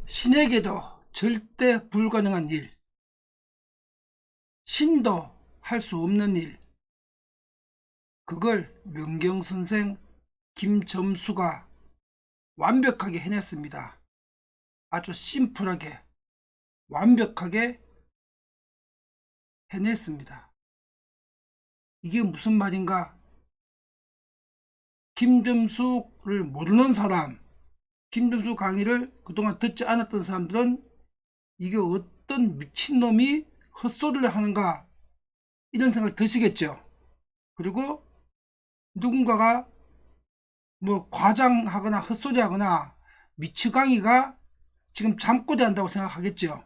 신에게도 절대 불가능한 일, 신도 할 수 없는 일, 그걸 명경선생 김점수가 완벽하게 해냈습니다. 아주 심플하게 완벽하게 해냈습니다. 이게 무슨 말인가? 김점수를 모르는 사람, 김점수 강의를 그동안 듣지 않았던 사람들은 이게 어떤 미친놈이 헛소리를 하는가 이런 생각 드시겠죠. 그리고 누군가가 뭐 과장하거나 헛소리하거나 미치광이가 지금 잠꼬대 한다고 생각하겠죠.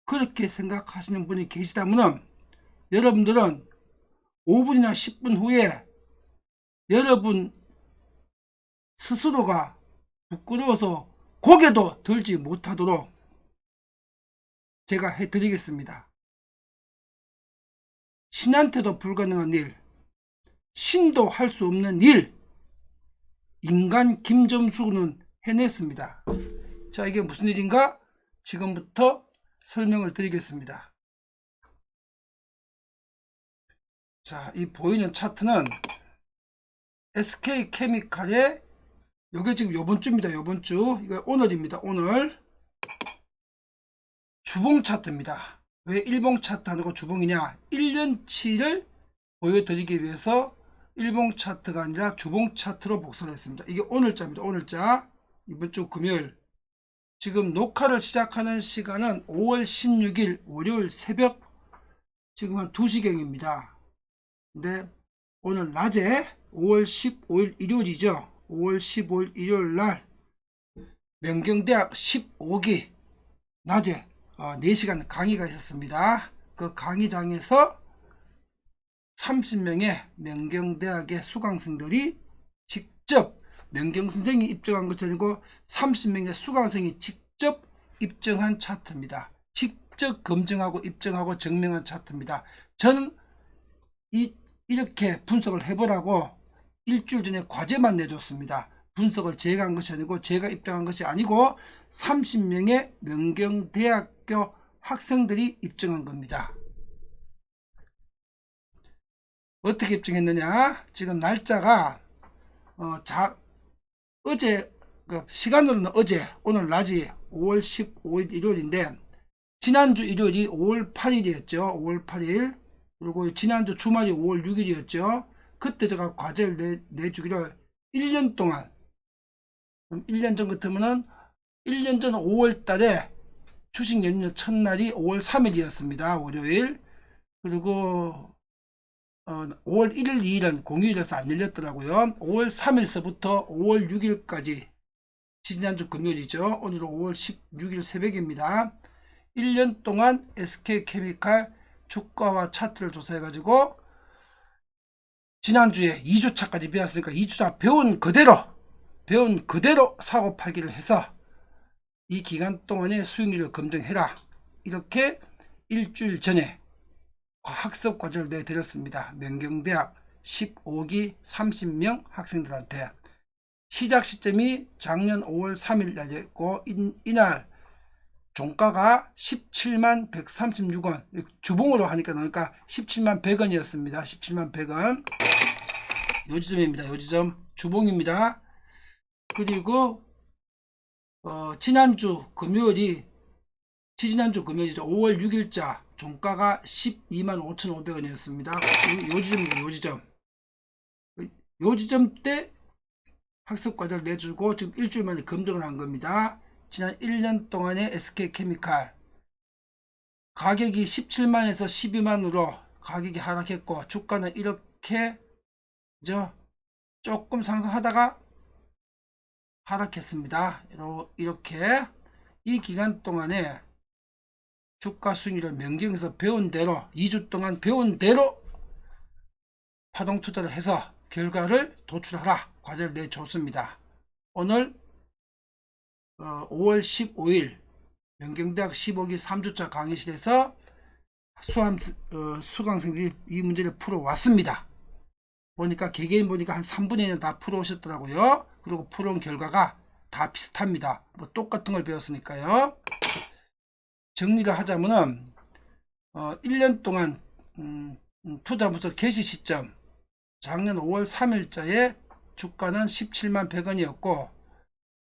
그렇게 생각하시는 분이 계시다면 여러분들은 5분이나 10분 후에 여러분 스스로가 부끄러워서 고개도 들지 못하도록 제가 해드리겠습니다. 신한테도 불가능한 일, 신도 할 수 없는 일, 인간 김점수는 해냈습니다. 자, 이게 무슨 일인가? 지금부터 설명을 드리겠습니다. 자, 이 보이는 차트는 SK케미칼의 요게 지금 요번 주입니다. 요번 주. 이거 오늘입니다. 오늘 주봉 차트입니다. 왜 일봉 차트 하고 주봉이냐? 1년치를 보여드리기 위해서 일봉 차트가 아니라 주봉 차트로 복사를 했습니다. 이게 오늘자입니다. 오늘자. 이번 주 금요일. 지금 녹화를 시작하는 시간은 5월 16일 월요일 새벽 지금 한 2시경입니다. 근데 오늘 낮에 5월 15일 일요일이죠. 5월 15일 일요일 날 명경대학 15기 낮에 4시간 강의가 있었습니다. 그 강의장에서 30명의 명경대학의 수강생들이 직접 명경선생이 입증한 것이 아니고 30명의 수강생이 직접 입증한 차트입니다. 직접 검증하고 입증하고 증명한 차트입니다. 저는 이렇게 분석을 해보라고 일주일 전에 과제만 내줬습니다. 분석을 제가 한 것이 아니고 제가 입증한 것이 아니고 30명의 명경대학교 학생들이 입증한 겁니다. 어떻게 입증했느냐? 지금 날짜가 어제 시간으로는 어제 오늘 낮이 5월 15일 일요일인데 지난주 일요일이 5월 8일이었죠. 5월 8일. 그리고 지난주 주말이 5월 6일이었죠. 그때 제가 과제를 내주기를 1년 동안 1년 전 같으면은 1년 전 5월 달에 추식 연휴 첫날이 5월 3일이었습니다. 월요일. 그리고 5월 1일, 2일은 공휴일에서 안 열렸더라고요. 5월 3일서부터 5월 6일까지 지난주 금요일이죠. 오늘은 5월 16일 새벽입니다. 1년 동안 SK케미칼 주가와 차트를 조사해 가지고 지난주에 2주차까지 배웠으니까 2주차 배운 그대로 사고 팔기를 해서 이 기간 동안의 수익률을 검증해라. 이렇게 일주일 전에 학습 과제를 내드렸습니다. 명경대학 15기 30명 학생들한테. 시작 시점이 작년 5월 3일 날이었고 이날 종가가 17만 136원, 주봉으로 하니까 그러니까 17만 100원이었습니다. 17만 100원. 요 지점입니다. 요 지점 주봉입니다. 그리고 지난주 금요일이죠. 5월 6일자 종가가 12만 5,500원이었습니다. 요 지점입니다. 요 지점. 요 지점 때 학습과제를 내주고 지금 일주일 만에 검증을 한 겁니다. 지난 1년 동안의 SK케미칼 가격이 17만에서 12만으로 가격이 하락했고 주가는 이렇게 조금 상승하다가 하락했습니다. 이렇게 이 기간 동안에 주가 수익률을 명경에서 배운 대로 2주 동안 배운 대로 파동 투자를 해서 결과를 도출하라 과제를 내줬습니다. 오늘 5월 15일 명경대학 15기 3주차 강의실에서 수강생들이 이 문제를 풀어왔습니다. 보니까 개개인 보니까 한 3분의 1은 다 풀어오셨더라고요. 그리고 풀어온 결과가 다 비슷합니다. 뭐 똑같은 걸 배웠으니까요. 정리를 하자면은 1년 동안 투자부터 개시 시점 작년 5월 3일자에 주가는 17만 100원이었고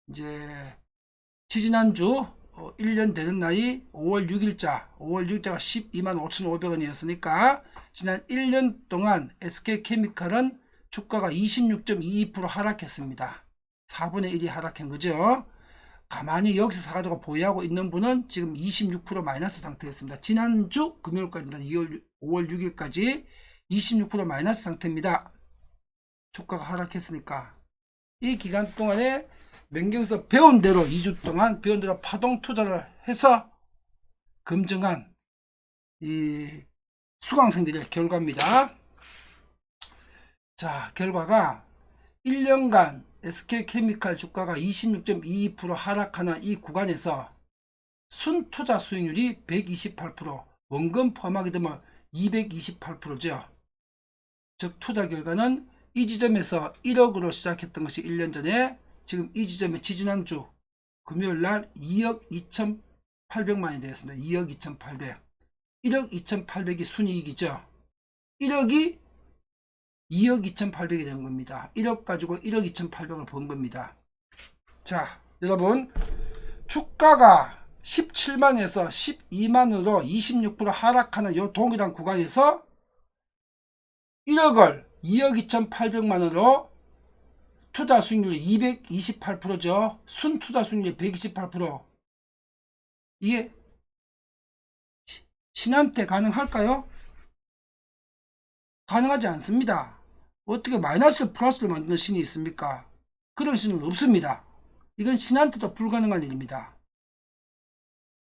이제 지지난주 1년 되는 날이 5월 6일자가 12만 5,500원이었으니까 지난 1년 동안 SK케미칼은 주가가 26.22% 하락했습니다. 4분의 1이 하락한 거죠. 가만히 여기서 사가지고 보유하고 있는 분은 지금 26% 마이너스 상태였습니다. 지난주 금요일까지입니다. 5월 6일까지 26% 마이너스 상태입니다. 주가가 하락했으니까 이 기간 동안에 맹경에서 배운 대로 2주 동안 배운 대로 파동 투자를 해서 검증한 이 수강생들의 결과입니다. 자, 결과가 1년간 SK케미칼 주가가 26.22% 하락하는 이 구간에서 순투자 수익률이 128%, 원금 포함하게 되면 228%죠. 즉 투자 결과는 이 지점에서 1억으로 시작했던 것이 1년 전에 지금 이 지점에 지지난주 금요일날 2억 2,800만이 되었습니다. 2억 2,800. 1억 2,800이 순이익이죠. 1억이 2억 2,800이 된 겁니다. 1억 가지고 1억 2,800을 번 겁니다. 자, 여러분 주가가 17만에서 12만으로 26% 하락하는 이 동일한 구간에서 1억을 2억 2,800만으로 투자 수익률이 228%죠. 순투자 수익률이 128%. 이게 신한테 가능할까요? 가능하지 않습니다. 어떻게 마이너스 플러스를 만드는 신이 있습니까? 그런 신은 없습니다. 이건 신한테도 불가능한 일입니다.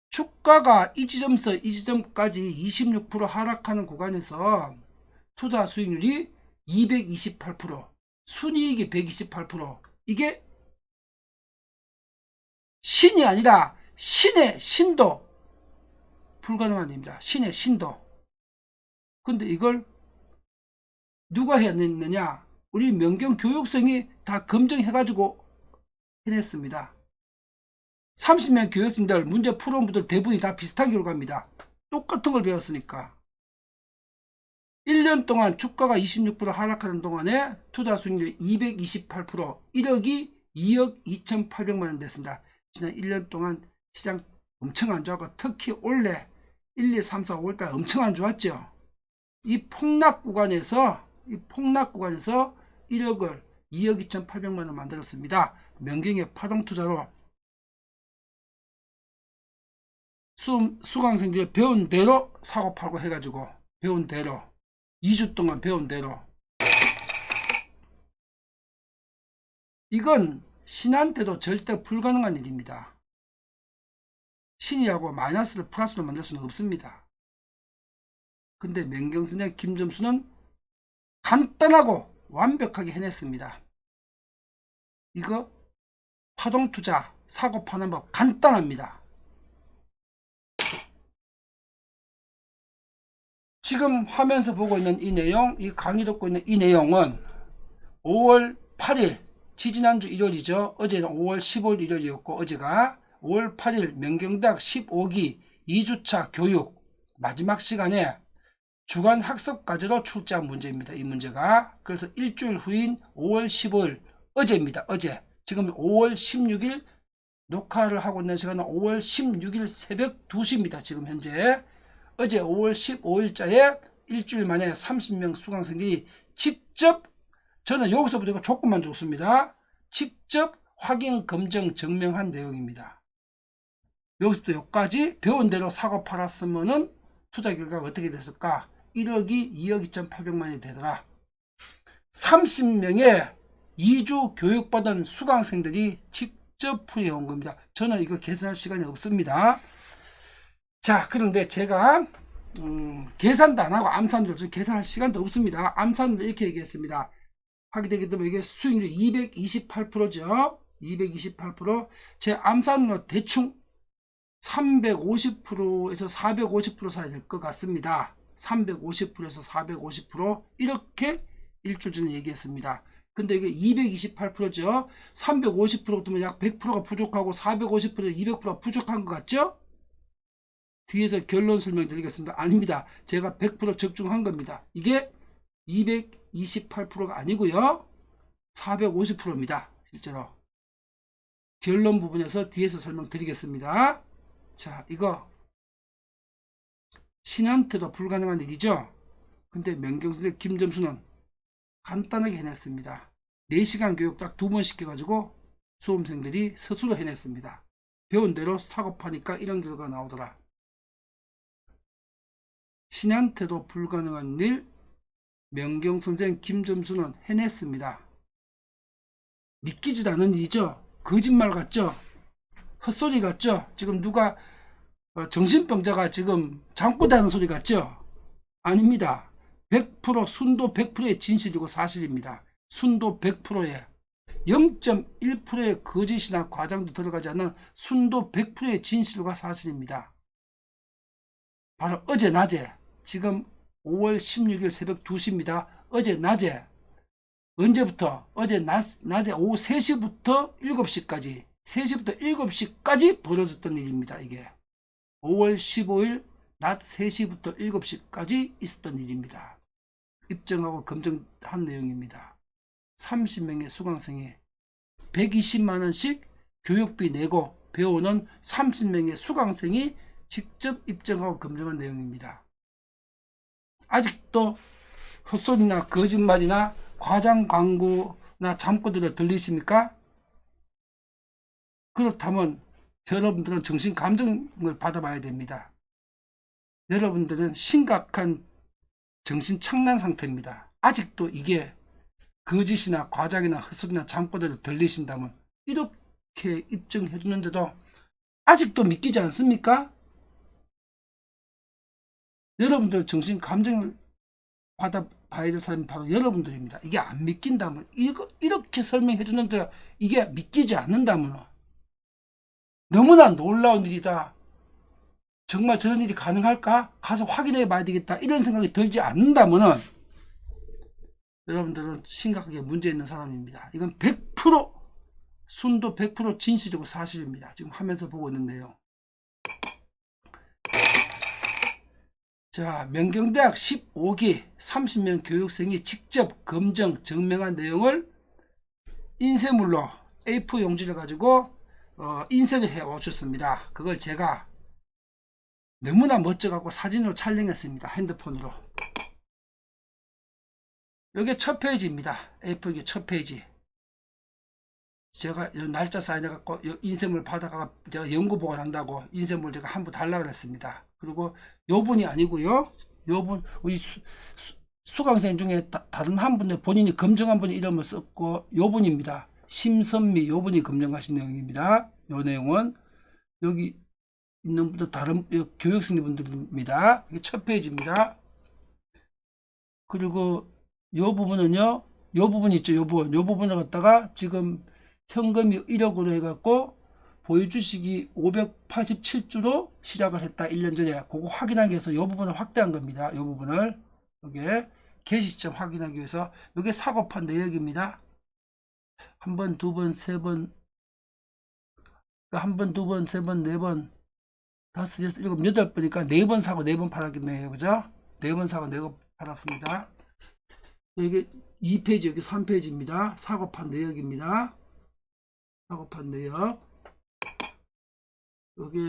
주가가 이 지점에서 이 지점까지 26% 하락하는 구간에서 투자 수익률이 228%, 순이익이 128%. 이게 신이 아니라 신의 신도 불가능한 일입니다. 신의 신도. 근데 이걸 누가 해냈느냐? 우리 명경 교육생이 다 검증해가지고 해냈습니다. 30명 교육생들 문제 풀어온 분들 대부분이 다 비슷한 결과입니다. 똑같은 걸 배웠으니까. 1년 동안 주가가 26% 하락하는 동안에 투자 수익률이 228%, 1억이 2억 2,800만원 됐습니다. 지난 1년 동안 시장 엄청 안 좋았고 특히 올해 1, 2, 3, 4, 5월달 엄청 안 좋았죠. 이 폭락 구간에서 1억을 2억 2,800만원 만들었습니다. 명경의 파동 투자로 수강생들이 배운 대로 사고 팔고 해가지고 배운 대로 2주 동안 배운 대로 이건 신한테도 절대 불가능한 일입니다. 신이하고 마이너스를 플러스로 만들 수는 없습니다. 근데 맹경선의 김점수는 간단하고 완벽하게 해냈습니다. 이거 파동투자 사고 파는 법 간단합니다. 지금 화면에서 보고 있는 이 내용, 이 강의 듣고 있는 이 내용은 5월 8일 지지난주 일요일이죠. 어제는 5월 15일 일요일이었고 어제가 5월 8일 명경대학 15기 2주차 교육 마지막 시간에 주간 학습 과제로 출제한 문제입니다. 이 문제가. 그래서 일주일 후인 5월 15일 어제입니다. 어제. 지금 5월 16일 녹화를 하고 있는 시간은 5월 16일 새벽 2시입니다. 지금 현재. 어제 5월 15일자에 일주일 만에 30명 수강생들이 직접, 저는 여기서부터 이거 조금만 줬습니다. 직접 확인, 검증, 증명한 내용입니다. 여기서부터 여기까지 배운 대로 사고 팔았으면은 투자 결과가 어떻게 됐을까? 1억이 2억 2,800만이 되더라. 30명의 2주 교육받은 수강생들이 직접 풀이해온 겁니다. 저는 이거 계산할 시간이 없습니다. 자, 그런데 제가 계산도 안 하고 암산으로 계산할 시간도 없습니다. 암산으로 이렇게 얘기했습니다. 하게 되게 되면 이게 수익률이 228%죠. 228%. 제 암산으로 대충 350%에서 450% 사야 될 것 같습니다. 350%에서 450% 이렇게 일주 전에 얘기했습니다. 근데 이게 228%죠. 350%면 약 100%가 부족하고 450%, 200%가 부족한 것 같죠? 뒤에서 결론 설명드리겠습니다. 아닙니다. 제가 100% 적중한 겁니다. 이게 228%가 아니고요. 450%입니다. 실제로. 결론 부분에서 뒤에서 설명드리겠습니다. 자, 이거 신한테도 불가능한 일이죠. 근데 명경선생 김점수는 간단하게 해냈습니다. 4시간 교육 딱 2번 시켜가지고 수험생들이 스스로 해냈습니다. 배운 대로 사고파니까 이런 결과가 나오더라. 신한테도 불가능한 일 명경선생 김점수는 해냈습니다. 믿기지도 않은 일이죠. 거짓말 같죠. 헛소리 같죠. 지금 누가 정신병자가 지금 장꼬다는 소리 같죠. 아닙니다. 100% 순도 100%의 진실이고 사실입니다. 순도 100%에 0.1%의 거짓이나 과장도 들어가지 않는 순도 100%의 진실과 사실입니다. 바로 어제 낮에, 지금 5월 16일 새벽 2시입니다. 어제 낮에, 언제부터? 어제 낮에 오후 3시부터 7시까지 3시부터 7시까지 벌어졌던 일입니다. 이게 5월 15일 낮 3시부터 7시까지 있었던 일입니다. 입증하고 검증한 내용입니다. 30명의 수강생이 120만원씩 교육비 내고 배우는 30명의 수강생이 직접 입증하고 검증한 내용입니다. 아직도 헛소리나 거짓말이나 과장 광고나 잠꼬대가 들리십니까? 그렇다면 여러분들은 정신 감정을 받아봐야 됩니다. 여러분들은 심각한 정신 착란 상태입니다. 아직도 이게 거짓이나 과장이나 헛소리나 잠꼬대로 들리신다면 이렇게 입증해 주는데도 아직도 믿기지 않습니까? 여러분들 정신 감정을 받아봐야 될 사람이 바로 여러분들입니다. 이게 안 믿긴다면 이렇게 설명해 주는데 이게 믿기지 않는다면 너무나 놀라운 일이다. 정말 저런 일이 가능할까? 가서 확인해 봐야 되겠다. 이런 생각이 들지 않는다면 여러분들은 심각하게 문제 있는 사람입니다. 이건 100% 순도 100% 진실이고 사실입니다. 지금 하면서 보고 있는데요. 자, 명경대학 15기 30명 교육생이 직접 검증, 증명한 내용을 인쇄물로 A4 용지를 가지고 인쇄를 해 오셨습니다. 그걸 제가 너무나 멋져갖고 사진으로 촬영했습니다. 핸드폰으로. 이게 첫 페이지입니다. A4기 첫 페이지. 제가 날짜 사인해갖고 인쇄물 받아가 제가 연구 보관한다고 인쇄물 제가 한번 달라고 했습니다. 그리고 요분이 아니고요. 요분 우리 수강생 중에 다른 한 분의 본인이 검증한 분의 이름을 썼고 요분입니다. 심선미 요분이 검증하신 내용입니다. 요 내용은 여기 있는 분들 다른 교육생 분들입니다. 이게 첫 페이지입니다. 그리고 요 부분은요. 요 부분 있죠. 요 부분을 갖다가 지금 현금이 1억으로 해갖고 보유주식이 587주로 시작을 했다. 1년 전에. 그거 확인하기 위해서 이 부분을 확대한 겁니다. 이 부분을. 여기에 개시 시점 확인하기 위해서. 이게 사고판 내역입니다. 한 번, 두 번, 세 번. 한 번, 두 번, 세 번, 네 번, 다섯, 여섯, 일곱, 여덟 번이니까 네 번 사고 네 번 팔았겠네요. 그죠? 네 번 사고 네 번 팔았습니다. 여기 2페이지, 여기 3페이지입니다. 사고판 내역입니다. 사고판 내역. 여기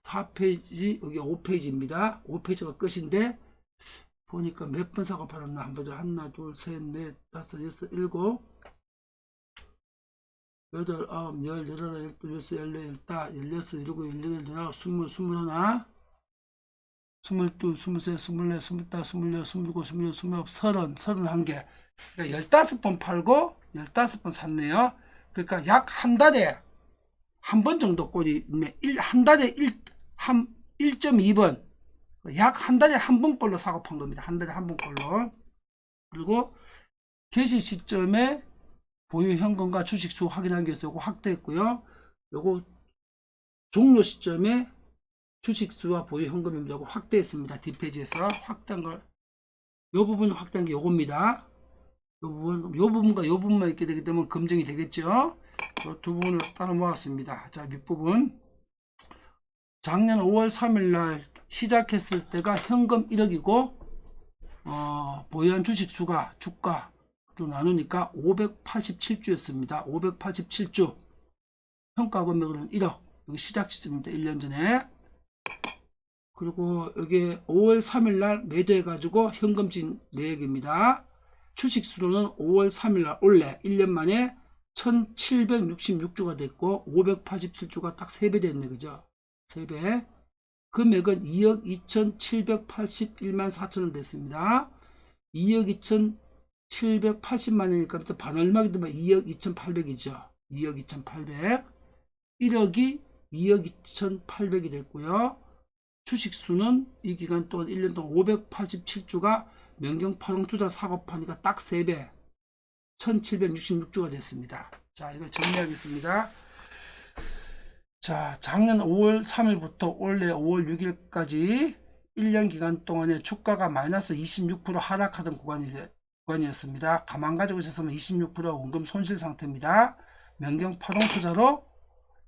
4페이지, 여기 5페이지입니다. 5페이지가 끝인데, 보니까 몇 번 사고 팔았나? 한번 보자. 하나, 둘, 셋, 넷, 다섯, 여섯, 일곱, 여덟, 아홉, 열, 열하나, 열둘, 열세, 열네, 열다, 열여섯, 일곱, 열여덟, 열아홉, 스물, 스물하나, 스물둘, 스물셋, 스물넷, 스물다, 스물여, 스물일곱, 스물여덟, 스물아홉, 서른, 31개. 그러니까 15번 팔고 15번 샀네요. 그러니까 약 한 달에 한 번 정도 꼴이 한 달에 1.2번 약 한 달에 한 번 꼴로 사고 판 겁니다. 한 달에 한 번 꼴로. 그리고 개시 시점에 보유 현금과 주식수 확인하기 위해서 요거 확대했고요. 요거 종료 시점에 주식수와 보유 현금입니다. 요거 확대했습니다. 뒷페이지에서 확대한 걸, 요 부분 확대한 게 요겁니다. 요 부분과 요 부분만 있게 되기 때문에 검증이 되겠죠. 두 부분을 따로 모았습니다. 자, 밑부분. 작년 5월 3일 날 시작했을 때가 현금 1억이고 보유한 주식 수가 주가로 나누니까 587주였습니다. 587주. 평가 금액은 1억. 여기 시작 시점입니다. 1년 전에. 그리고 여기 5월 3일 날 매도해 가지고 현금진 내역입니다. 주식 수로는 5월 3일 날 원래 1년 만에 1766주가 됐고 587주가 딱 3배 됐네. 그죠? 3배. 금액은 2억 2781만 4천원 됐습니다. 2억 2780만원이니까 반 얼마기 때문에 2억 2800이죠. 2억 2800. 1억이 2억 2800이 됐고요. 주식수는 이 기간 동안 1년 동안 587주가 명경파동투자 사고파니까 딱 3배 1766주가 됐습니다. 자, 이걸 정리하겠습니다. 자, 작년 5월 3일부터 올해 5월 6일까지 1년 기간 동안에 주가가 마이너스 26% 하락하던 구간이었습니다. 가만 가지고 있었으면 26% 원금 손실 상태입니다. 명경파동투자로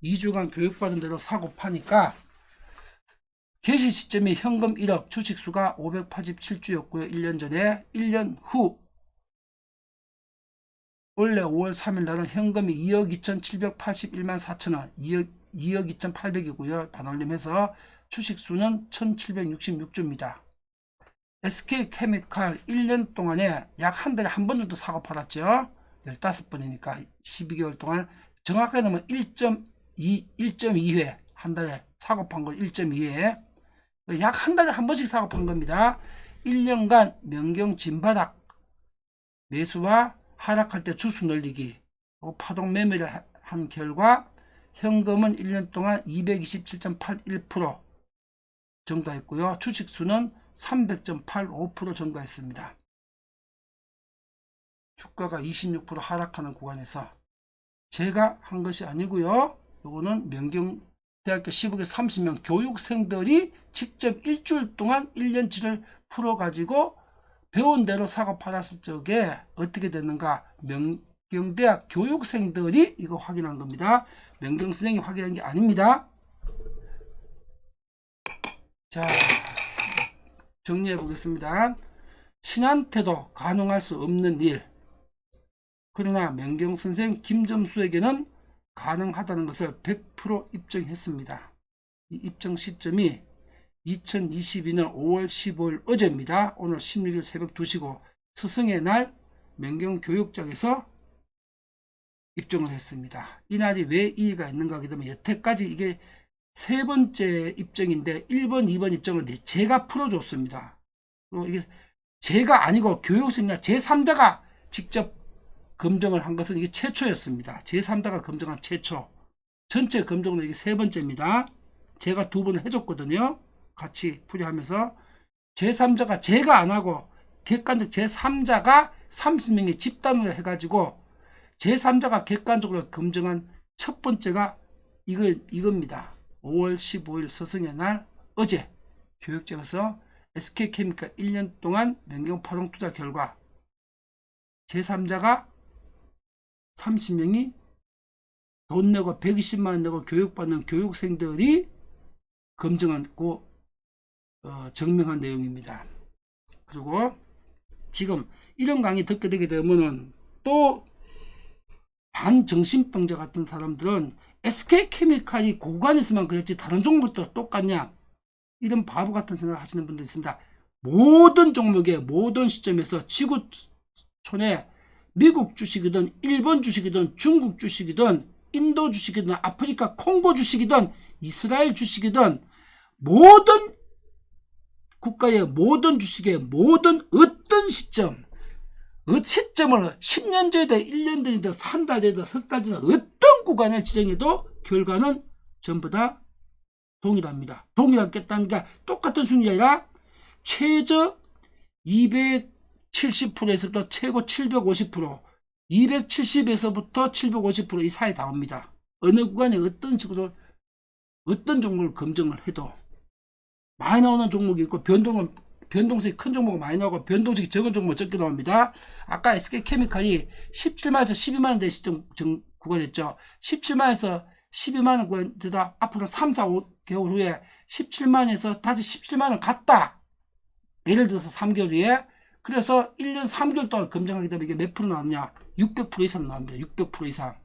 2주간 교육받은 대로 사고 파니까 개시 시점이 현금 1억, 주식수가 587주였고요. 1년 전에. 1년 후 원래 5월 3일 날은 현금이 2억 2781만 4천원, 2억 2800이고요. 반올림해서 주식수는 1766주입니다. SK케미칼 1년 동안에 약 한 달에 한 번 정도 사고 팔았죠. 15번이니까 12개월 동안 정확하게 하면 1.2회 한 달에 사고 판 거 1.2회 약 한 달에 한 번씩 사고 판 겁니다. 1년간 명경 진바닥 매수와 하락할 때 주수 늘리기 파동 매매를 한 결과 현금은 1년 동안 227.81% 증가했고요. 주식수는 300.85% 증가했습니다. 주가가 26% 하락하는 구간에서 제가 한 것이 아니고요. 이거는 명경대학교 15개 30명 교육생들이 직접 일주일 동안 1년치를 풀어가지고 배운 대로 사고 팔았을 적에 어떻게 됐는가 명경대학 교육생들이 이거 확인한 겁니다. 명경선생이 확인한 게 아닙니다. 자, 정리해 보겠습니다. 신한테도 가능할 수 없는 일, 그러나 명경선생 김점수에게는 가능하다는 것을 100% 입증했습니다. 이 입증 시점이 2022년 5월 15일 어제입니다. 오늘 16일 새벽 2시고 스승의 날 명경교육장에서 입증을 했습니다. 이날이 왜 이의가 있는가 하게 되면 여태까지 이게 세 번째 입증인데 1번, 2번 입증을 제가 풀어줬습니다. 이게 제가 아니고 교육생이나 제3자가 직접 검증을 한 것은 이게 최초였습니다. 제3자가 검증한 최초. 전체 검증은 이게 세 번째입니다. 제가 2번을 해줬거든요. 같이 풀이하면서 제3자가 제가 안 하고 객관적 제3자가 30명의 집단으로 해가지고 제3자가 객관적으로 검증한 첫 번째가 이겁니다. 5월 15일 스승의 날 어제 교육장에서 SK케미칼 1년 동안 명경파동투자 결과 제3자가 30명이 돈 내고 120만원 내고 교육받는 교육생들이 검증하고 증명한 내용입니다. 그리고 지금 이런 강의 듣게 되게 되면은 또 반정신병자 같은 사람들은 SK케미칼이 고관에서만 그랬지 다른 종목도 똑같냐, 이런 바보 같은 생각 하시는 분들 있습니다. 모든 종목에 모든 시점에서 지구촌에 미국 주식이든 일본 주식이든 중국 주식이든 인도 주식이든 아프리카 콩고 주식이든 이스라엘 주식이든 모든 국가의 모든 주식의 모든 어떤 시점을 10년 전이든 1년 전이든 한 달 전이든 석 달 전이든 어떤 구간을 지정해도 결과는 전부 다 동일합니다. 동일하겠다는 게 똑같은 순위가 아니라 최저 270%에서부터 최고 750%, 270에서부터 750% 이 사이 나옵니다. 어느 구간에 어떤 식으로 어떤 종목을 검증을 해도 많이 나오는 종목이 있고 변동은 변동성이 큰 종목은 많이 나오고 변동성이 적은 종목은 적게 나옵니다. 아까 SK케미칼이 17만에서 12만원 대 시점 구간이었죠. 17만에서 12만원 구간에다 앞으로 3, 4, 5개월 후에 17만원에서 다시 17만원 갔다. 예를 들어서 3개월 후에 그래서 1년 3개월 동안 검증하게 되면 이게 몇 프로 나오느냐? 600% 이상 나옵니다. 600% 이상.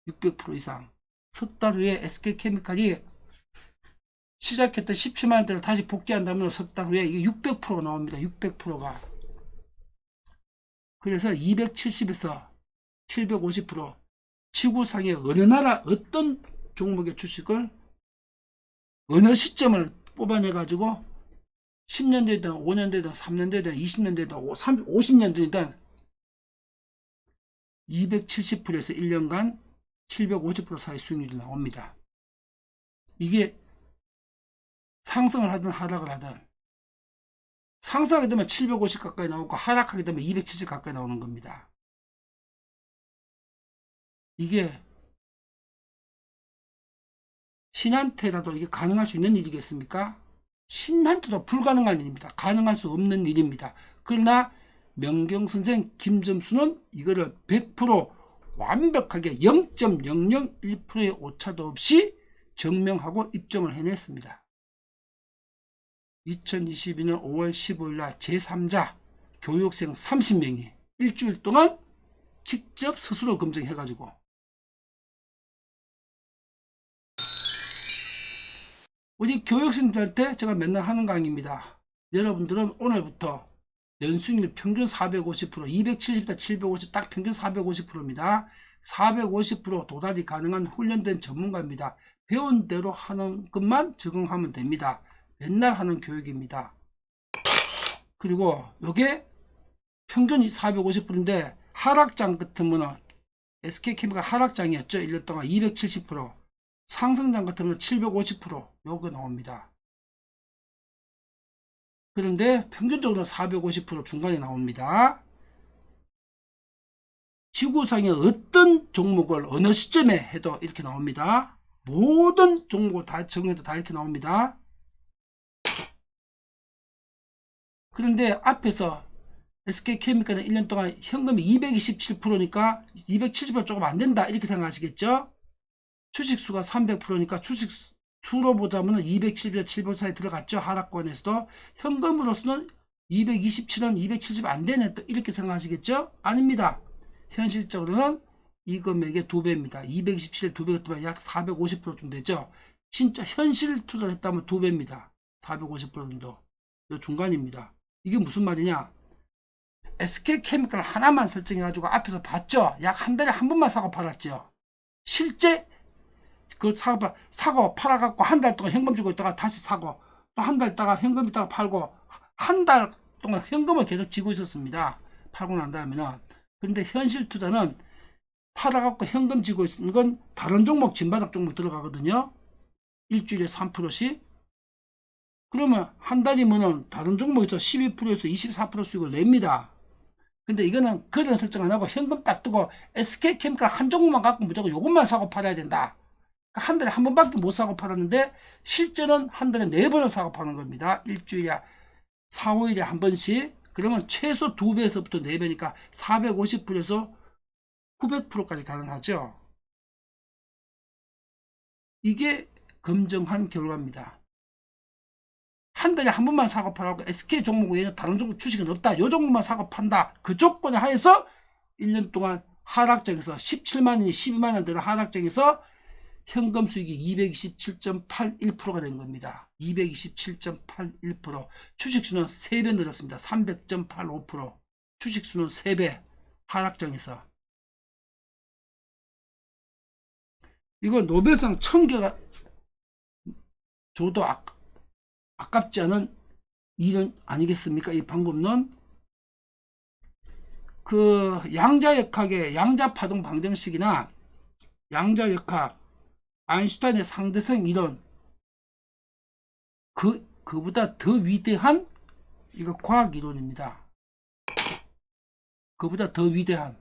600% 이상. 석 달 후에 SK케미칼이 시작했던 17만원대를 다시 복귀한다면 석 달 후에 이게 600%가 나옵니다. 600%가. 그래서 270에서 750% 지구상의 어느 나라 어떤 종목의 주식을 어느 시점을 뽑아내 가지고 10년 되든 5년 되든 3년 되든 20년 되든 50년 되든 270%에서 1년간 750% 사이 수익률이 나옵니다. 이게 상승을 하든 하락을 하든 상승하게 되면 750 가까이 나오고 하락하게 되면 270 가까이 나오는 겁니다. 이게 신한테라도 이게 가능할 수 있는 일이겠습니까? 신한테도 불가능한 일입니다. 가능할 수 없는 일입니다. 그러나 명경선생 김점수는 이거를 100% 완벽하게 0.001%의 오차도 없이 증명하고 입증을 해냈습니다. 2022년 5월 15일 날 제3자 교육생 30명이 일주일 동안 직접 스스로 검증해가지고 우리 교육생들한테 제가 맨날 하는 강의입니다. 여러분들은 오늘부터 연수익률 평균 450%, 270대 750 딱 평균 450%입니다. 450% 도달이 가능한 훈련된 전문가입니다. 배운 대로 하는 것만 적응하면 됩니다. 맨날 하는 교육입니다. 그리고 이게 평균이 450%인데 하락장 같으면 SK케미칼 하락장이었죠. 1년 동안 270%, 상승장 같으면 750% 요거 나옵니다. 그런데 평균적으로 450% 중간에 나옵니다. 지구상의 어떤 종목을 어느 시점에 해도 이렇게 나옵니다. 모든 종목을 다 정해도 다 이렇게 나옵니다. 그런데 앞에서 SK케미칼은 1년 동안 현금이 227%니까 270% 조금 안 된다 이렇게 생각하시겠죠? 주식수가 300%니까 주식수로 보자면 270에서 700 사이 들어갔죠. 하락권에서도 현금으로서는 227원 270 안 되네 또 이렇게 생각하시겠죠? 아닙니다. 현실적으로는 이 금액의 2배입니다. 227에 2배가 뜨면 약 450%좀 되죠. 진짜 현실 투자를 했다면 2배입니다. 450% 정도. 이 중간입니다. 이게 무슨 말이냐? SK케미칼 하나만 설정해 가지고 앞에서 봤죠. 약 한 달에 한 번만 사고 팔았죠. 실제 그 사고 팔아갖고 한 달 동안 현금 주고 있다가 다시 사고 또 한 달 있다가 현금 있다가 팔고 한 달 동안 현금을 계속 쥐고 있었습니다. 팔고 난 다음에는. 근데 현실 투자는 팔아갖고 현금 쥐고 있는 건 다른 종목 진바닥 종목 들어가거든요. 일주일에 3%씩. 그러면 한 달이면은 다른 종목에서 12%에서 24% 수익을 냅니다. 근데 이거는 그런 설정 안 하고 현금 딱 두고 SK케미칼 한 종목만 갖고 무조건 요것만 사고 팔아야 된다. 한 달에 한 번밖에 못 사고 팔았는데 실제는 한 달에 4번을 사고 파는 겁니다. 일주일에 4, 5일에 한 번씩. 그러면 최소 2배에서부터 4배니까 450%에서 900%까지 가능하죠. 이게 검증한 결과입니다. 한 달에 한 번만 사고 팔고 SK 종목 외에는 다른 종목 주식은 없다. 요 종목만 사고 판다. 그 조건에 하에서 1년 동안 하락장에서 17만원이 12만원 되는 하락장에서 현금 수익이 227.81%가 된 겁니다. 227.81%. 주식수는 3배 늘었습니다. 300.85%. 주식수는 3배. 하락장에서. 이거 노벨상 1000개가 줘도 아깝지 않은 일은 아니겠습니까? 이 방법론. 그 양자역학의 양자파동 방정식이나 양자역학 아인슈타인의 상대성 이론 그보다 더 위대한 이거 과학 이론입니다. 그보다 더 위대한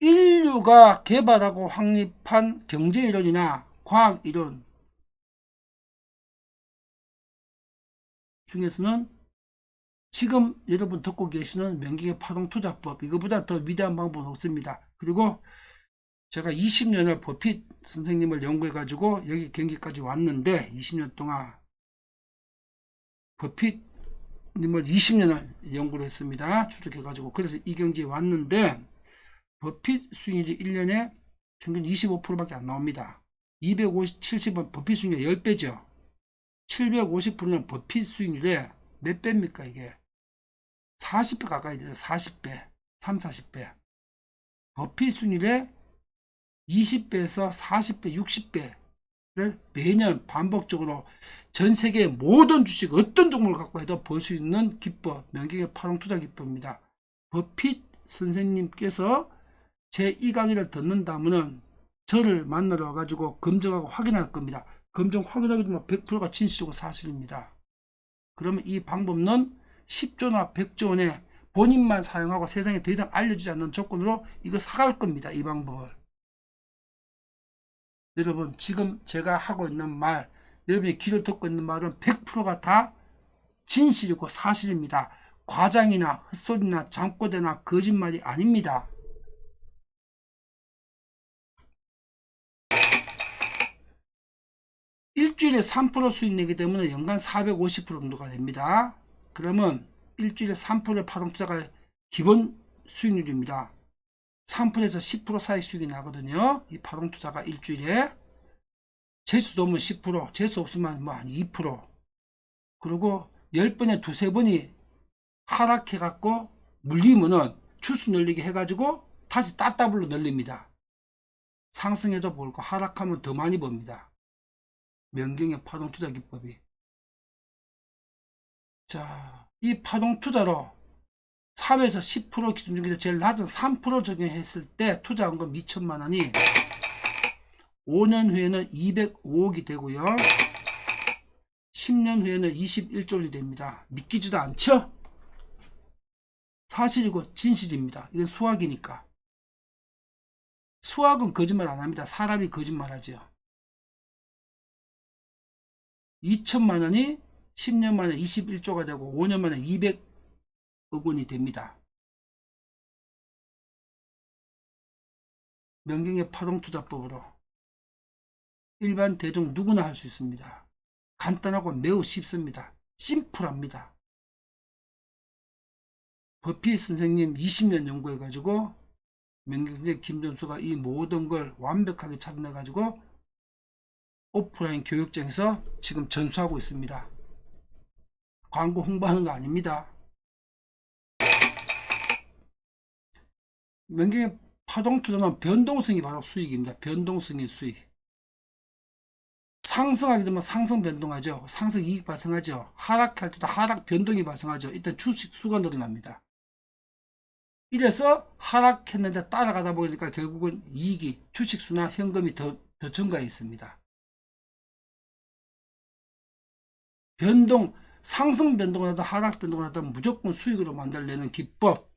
인류가 개발하고 확립한 경제 이론이나 과학 이론 중에서는 지금 여러분 듣고 계시는 명경의 파동투자법, 이거보다 더 위대한 방법은 없습니다. 그리고 제가 20년을 버핏 선생님을 연구해 가지고 여기 경기까지 왔는데, 20년 동안 버핏님을 20년을 연구를 했습니다. 추적해 가지고. 그래서 이 경지에 왔는데, 버핏 수익률이 1년에 평균 25%밖에 안 나옵니다. 250, 70은 버핏 수익률 10배죠. 750%는 버핏 수익률에 몇 배입니까 이게? 40배 가까이 돼요. 40배, 3, 40배. 버핏 수익률에 20배에서 40배, 60배를 매년 반복적으로 전 세계의 모든 주식, 어떤 종목을 갖고 해도 볼 수 있는 기법, 명경의 파동투자 기법입니다. 버핏 선생님께서 제 이 강의를 듣는다면은 저를 만나러 와가지고 검증하고 확인할 겁니다. 검증 확인하게 되면 100%가 진실이고 사실입니다. 그러면 이 방법은 10조나 100조 원에 본인만 사용하고 세상에 더 이상 알려주지 않는 조건으로 이거 사갈 겁니다. 이 방법을. 여러분, 지금 제가 하고 있는 말, 여러분이 귀를 듣고 있는 말은 100%가 다 진실이고 사실입니다. 과장이나 헛소리나 잠꼬대나 거짓말이 아닙니다. 일주일에 3% 수익 내게 되면 연간 450% 정도가 됩니다. 그러면 일주일에 3%의 파동투자가 기본 수익률입니다. 3%에서 10% 사이 수익이 나거든요. 이 파동투자가 일주일에. 재수 좋으면 10%, 재수 없으면 뭐 한 2%. 그리고 10번에 두세 번이 하락해갖고 물리면은 추수 늘리게 해가지고 다시 따따블로 늘립니다. 상승해도 벌고 하락하면 더 많이 법니다. 명경의 파동투자 기법이. 자, 이 파동투자로 사회에서 10% 기준 중에서 제일 낮은 3% 적용했을 때 투자원금 2천만 원이 5년 후에는 205억이 되고요. 10년 후에는 21조 원이 됩니다. 믿기지도 않죠? 사실이고 진실입니다. 이건 수학이니까. 수학은 거짓말 안 합니다. 사람이 거짓말하죠. 2천만 원이 10년 만에 21조가 되고 5년 만에 200억 원이 됩니다. 명경의 파동투자법으로 일반 대중 누구나 할 수 있습니다. 간단하고 매우 쉽습니다. 심플합니다. 버핏 선생님 20년 연구해 가지고 명경선생 김전수가 이 모든 걸 완벽하게 찾아내 가지고 오프라인 교육장에서 지금 전수하고 있습니다. 광고 홍보하는 거 아닙니다. 명경의 파동투자는 변동성이 바로 수익입니다. 변동성이 수익. 상승하게 되면 상승 변동하죠. 상승 이익 발생하죠. 하락할 때도 하락 변동이 발생하죠. 일단 주식 수가 늘어납니다. 이래서 하락했는데 따라가다 보니까 결국은 이익이 주식 수나 현금이 더 증가해 있습니다. 변동, 상승 변동을 하든 하락 변동을 하든 무조건 수익으로 만들려는 기법.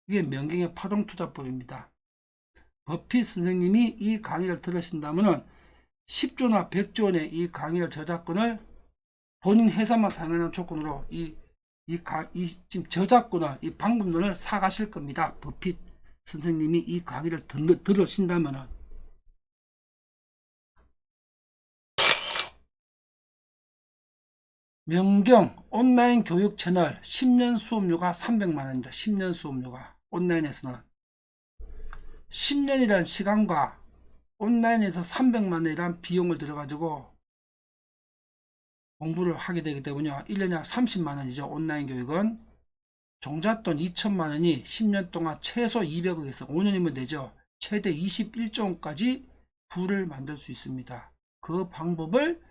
이게 명경의 파동투자법입니다. 버핏 선생님이 이 강의를 들으신다면 10조나 100조 원의 이 강의를 저작권을 본인 회사만 사용하는 조건으로 이 지금 저작권을, 이 방법론을 사가실 겁니다. 버핏 선생님이 이 강의를 들으신다면. 명경 온라인 교육 채널 10년 수업료가 300만원입니다. 10년 수업료가 온라인에서는 10년이란 시간과 온라인에서 300만원이란 비용을 들여가지고 공부를 하게 되기 때문에 1년에 30만원이죠. 온라인 교육은 종잣돈 2천만원이 10년 동안 최소 200억에서 5년이면 되죠. 최대 21조 원까지 부를 만들 수 있습니다. 그 방법을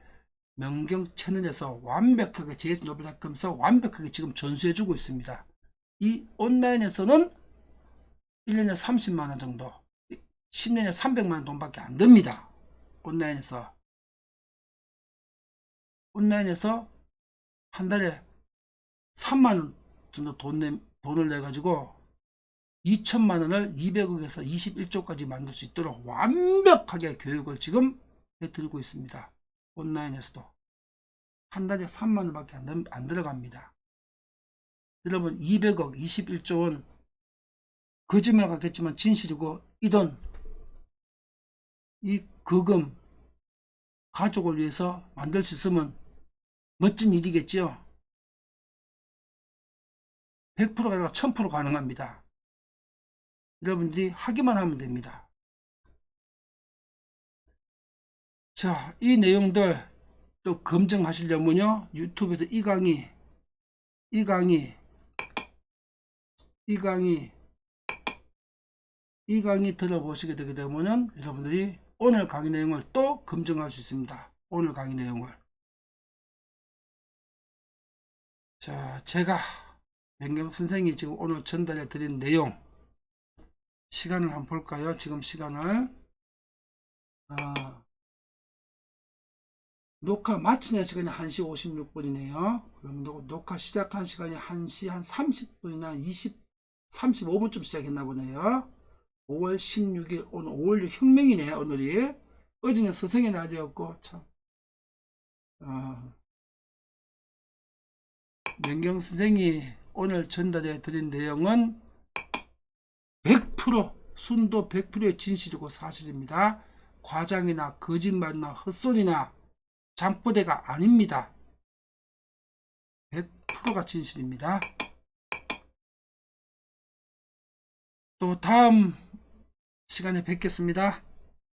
명경 채널에서 완벽하게 JS노벨닷컴에서 완벽하게 지금 전수해주고 있습니다. 이 온라인에서는 1년에 30만원 정도, 10년에 300만원 돈밖에 안 됩니다. 온라인에서 한 달에 3만원 정도 돈을 내 가지고 2천만원을 200억에서 21조까지 만들 수 있도록 완벽하게 교육을 지금 해드리고 있습니다. 온라인에서도. 한 달에 3만 원밖에 안 들어갑니다. 여러분 200억 21조 원 거짓말 같겠지만 진실이고 이 돈 이 거금 가족을 위해서 만들 수 있으면 멋진 일이겠죠. 100%가 아니라 1000% 가능합니다. 여러분들이 하기만 하면 됩니다. 자, 이 내용들 또 검증하시려면요 유튜브에서 이 강의 들어보시게 되게 되면 여러분들이 오늘 강의 내용을 또 검증할 수 있습니다. 오늘 강의 내용을. 자, 제가 변경 선생이 지금 오늘 전달해 드린 내용 시간을 한번 볼까요? 지금 시간을 녹화 마치는 시간이 1시 56분이네요. 그럼 녹화 시작한 시간이 1시 한 30분이나 35분쯤 시작했나 보네요. 5월 16일 오늘 5월 혁명이네. 오늘이 어제는 스승의 날이었고 참 명경 선생이 오늘 전달해 드린 내용은 100% 순도 100%의 진실이고 사실입니다. 과장이나 거짓말이나 헛소리나 장부대가 아닙니다. 100%가 진실입니다. 또 다음 시간에 뵙겠습니다.